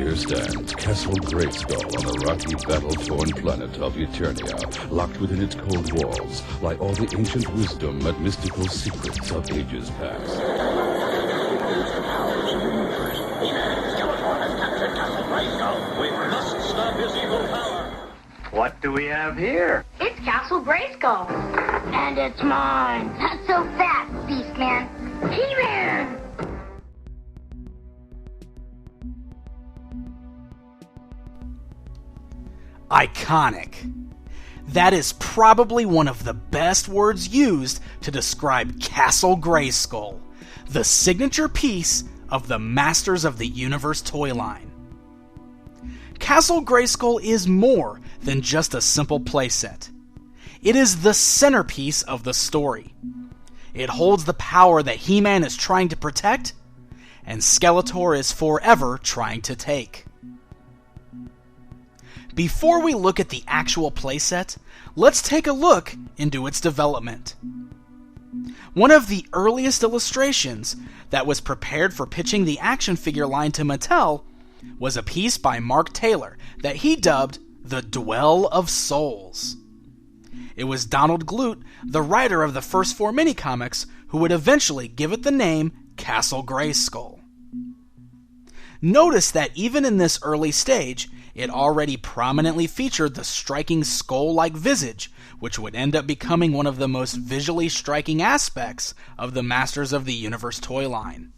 Here stands Castle Grayskull on the rocky, battle-torn planet of Eternia. Locked within its cold walls lie all the ancient wisdom and mystical secrets of ages past. We must stop his evil power. What do we have here? It's Castle Grayskull. And it's mine. Not so fast, Beastman. He-Man! Iconic. That is probably one of the best words used to describe Castle Grayskull, the signature piece of the Masters of the Universe toy line. Castle Grayskull is more than just a simple playset. It is the centerpiece of the story. It holds the power that He-Man is trying to protect, and Skeletor is forever trying to take. Before we look at the actual playset, let's take a look into its development. One of the earliest illustrations that was prepared for pitching the action figure line to Mattel was a piece by Mark Taylor that he dubbed The Dwell of Souls. It was Donald Glut, the writer of the first 4 mini-comics, who would eventually give it the name Castle Grayskull. Notice that even in this early stage, it already prominently featured the striking skull-like visage, which would end up becoming one of the most visually striking aspects of the Masters of the Universe toy line.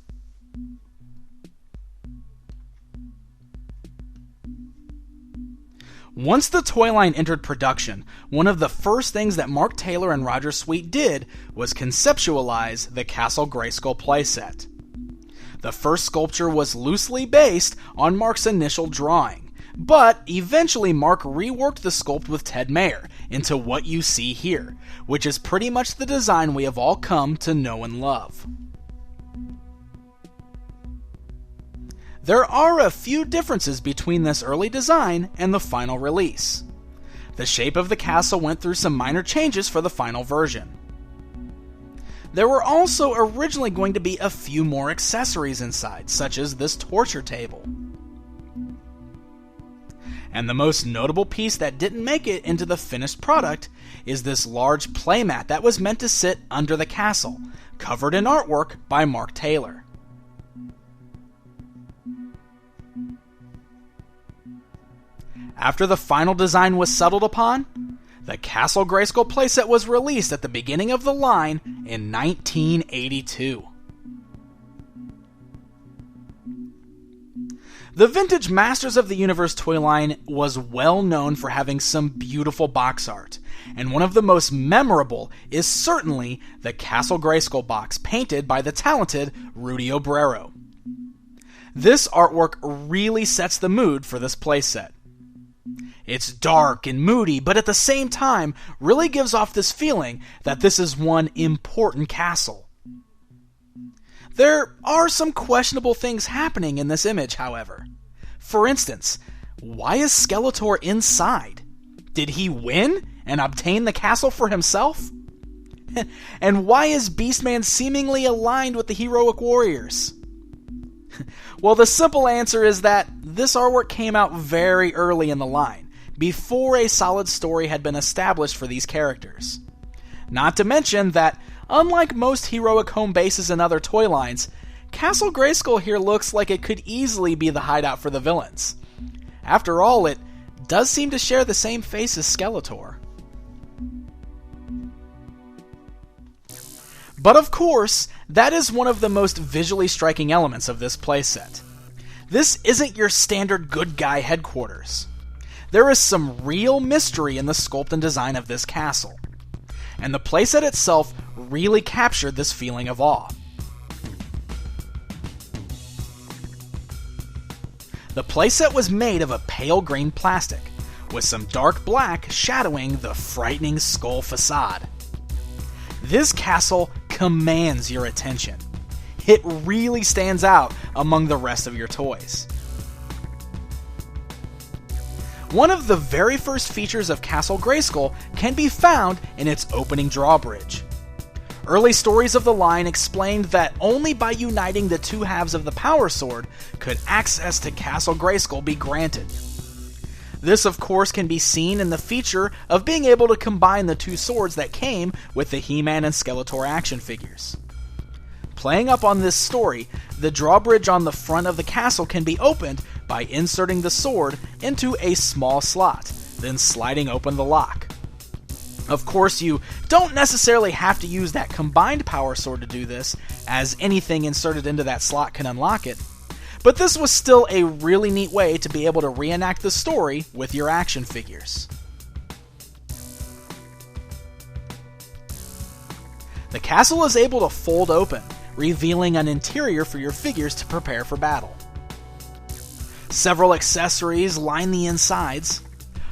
Once the toy line entered production, one of the first things that Mark Taylor and Roger Sweet did was conceptualize the Castle Grayskull playset. The first sculpture was loosely based on Mark's initial drawing, but eventually Mark reworked the sculpt with Ted Mayer into what you see here, which is pretty much the design we have all come to know and love. There are a few differences between this early design and the final release. The shape of the castle went through some minor changes for the final version. There were also originally going to be a few more accessories inside, such as this torture table. And the most notable piece that didn't make it into the finished product is this large playmat that was meant to sit under the castle, covered in artwork by Mark Taylor. After the final design was settled upon, the Castle Grayskull playset was released at the beginning of the line in 1982. The vintage Masters of the Universe toy line was well known for having some beautiful box art, and one of the most memorable is certainly the Castle Grayskull box painted by the talented Rudy Obrero. This artwork really sets the mood for this playset. It's dark and moody, but at the same time really gives off this feeling that this is one important castle. There are some questionable things happening in this image, however. For instance, why is Skeletor inside? Did he win and obtain the castle for himself? And why is Beastman seemingly aligned with the heroic warriors? Well, the simple answer is that this artwork came out very early in the line, before a solid story had been established for these characters. Not to mention that, unlike most heroic home bases and other toy lines, Castle Grayskull here looks like it could easily be the hideout for the villains. After all, it does seem to share the same face as Skeletor. But of course, that is one of the most visually striking elements of this playset. This isn't your standard good guy headquarters. There is some real mystery in the sculpt and design of this castle, and the playset itself really captured this feeling of awe. The playset was made of a pale green plastic, with some dark black shadowing the frightening skull facade. This castle commands your attention. It really stands out among the rest of your toys. One of the very first features of Castle Grayskull can be found in its opening drawbridge. Early stories of the line explained that only by uniting the two halves of the power sword could access to Castle Grayskull be granted. This, of course, can be seen in the feature of being able to combine the two swords that came with the He-Man and Skeletor action figures. Playing up on this story, the drawbridge on the front of the castle can be opened by inserting the sword into a small slot, then sliding open the lock. Of course, you don't necessarily have to use that combined power sword to do this, as anything inserted into that slot can unlock it. But this was still a really neat way to be able to reenact the story with your action figures. The castle is able to fold open, revealing an interior for your figures to prepare for battle. Several accessories line the insides.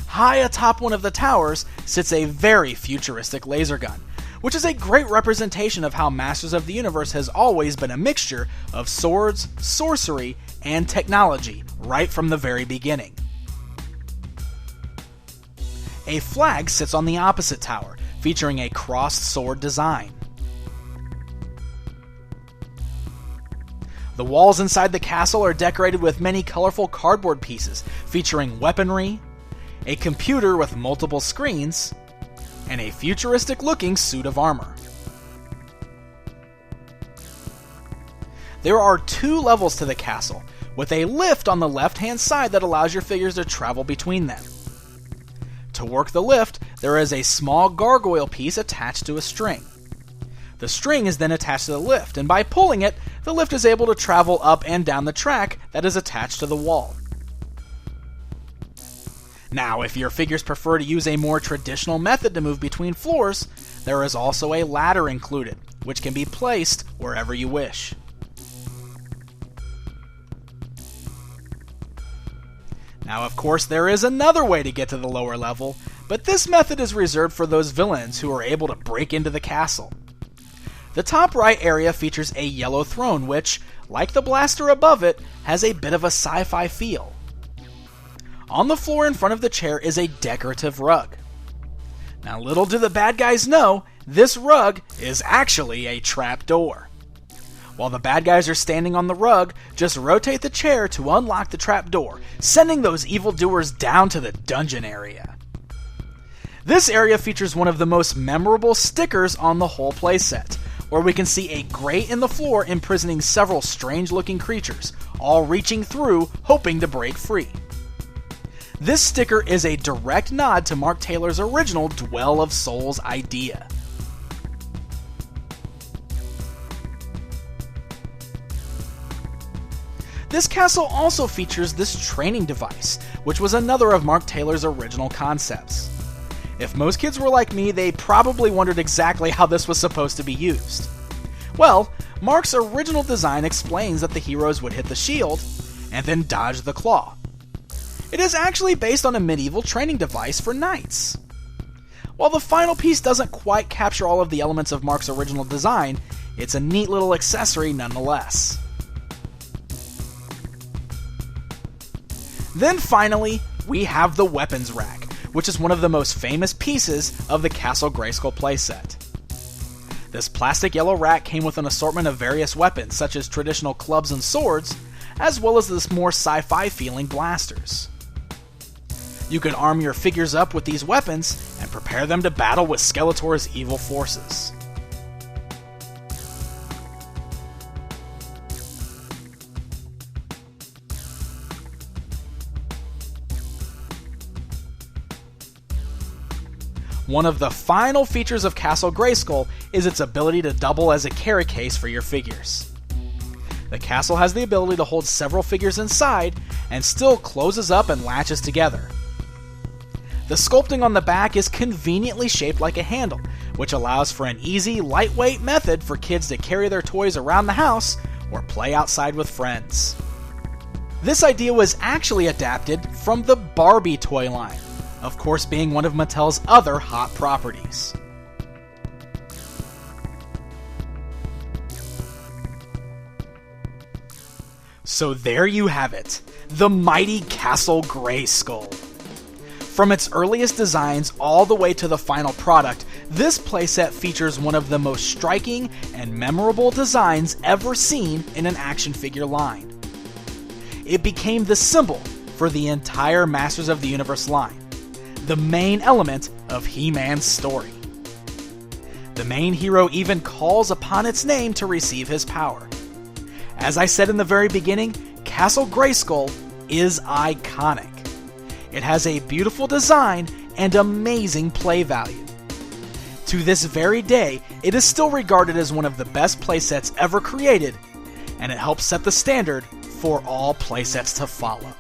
High atop one of the towers sits a very futuristic laser gun, which is a great representation of how Masters of the Universe has always been a mixture of swords, sorcery, and technology right from the very beginning. A flag sits on the opposite tower, featuring a crossed sword design. The walls inside the castle are decorated with many colorful cardboard pieces, featuring weaponry, a computer with multiple screens, and a futuristic-looking suit of armor. There are 2 levels to the castle, with a lift on the left-hand side that allows your figures to travel between them. To work the lift, there is a small gargoyle piece attached to a string. The string is then attached to the lift, and by pulling it, the lift is able to travel up and down the track that is attached to the wall. Now, if your figures prefer to use a more traditional method to move between floors, there is also a ladder included, which can be placed wherever you wish. Now, of course, there is another way to get to the lower level, but this method is reserved for those villains who are able to break into the castle. The top right area features a yellow throne which, like the blaster above it, has a bit of a sci-fi feel. On the floor in front of the chair is a decorative rug. Now, little do the bad guys know, this rug is actually a trap door. While the bad guys are standing on the rug, just rotate the chair to unlock the trap door, sending those evildoers down to the dungeon area. This area features one of the most memorable stickers on the whole playset, where we can see a grate in the floor imprisoning several strange-looking creatures, all reaching through, hoping to break free. This sticker is a direct nod to Mark Taylor's original Dwell of Souls idea. This castle also features this training device, which was another of Mark Taylor's original concepts. If most kids were like me, they probably wondered exactly how this was supposed to be used. Well, Mark's original design explains that the heroes would hit the shield and then dodge the claw. It is actually based on a medieval training device for knights. While the final piece doesn't quite capture all of the elements of Mark's original design, it's a neat little accessory nonetheless. Then finally, we have the weapons rack, which is one of the most famous pieces of the Castle Grayskull playset. This plastic yellow rack came with an assortment of various weapons, such as traditional clubs and swords, as well as this more sci-fi feeling blasters. You can arm your figures up with these weapons and prepare them to battle with Skeletor's evil forces. One of the final features of Castle Grayskull is its ability to double as a carry case for your figures. The castle has the ability to hold several figures inside and still closes up and latches together. The sculpting on the back is conveniently shaped like a handle, which allows for an easy, lightweight method for kids to carry their toys around the house or play outside with friends. This idea was actually adapted from the Barbie toy line, of course being one of Mattel's other hot properties. So there you have it, the mighty Castle Grayskull. From its earliest designs all the way to the final product, this playset features one of the most striking and memorable designs ever seen in an action figure line. It became the symbol for the entire Masters of the Universe line, the main element of He-Man's story. The main hero even calls upon its name to receive his power. As I said in the very beginning, Castle Grayskull is iconic. It has a beautiful design and amazing play value. To this very day, it is still regarded as one of the best playsets ever created, and it helps set the standard for all playsets to follow.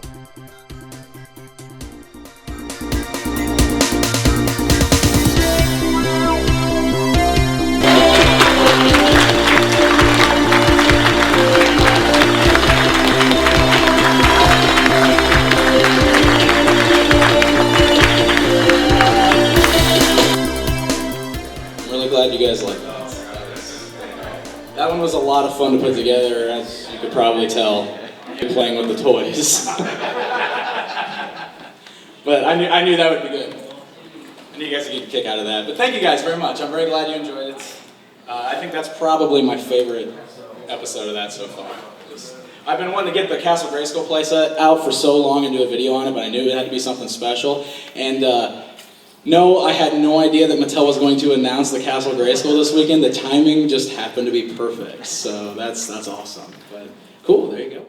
Glad you guys liked that. That one was a lot of fun to put together, as you could probably tell, playing with the toys. But I knew that would be good. I knew you guys would get a kick out of that. But thank you guys very much. I'm very glad you enjoyed it. I think that's probably my favorite episode of that so far. I've been wanting to get the Castle Grayskull playset out for so long and do a video on it, but I knew it had to be something special. And no, I had no idea that Mattel was going to announce the Castle Grayskull this weekend. The timing just happened to be perfect, so that's awesome. But cool, there you go.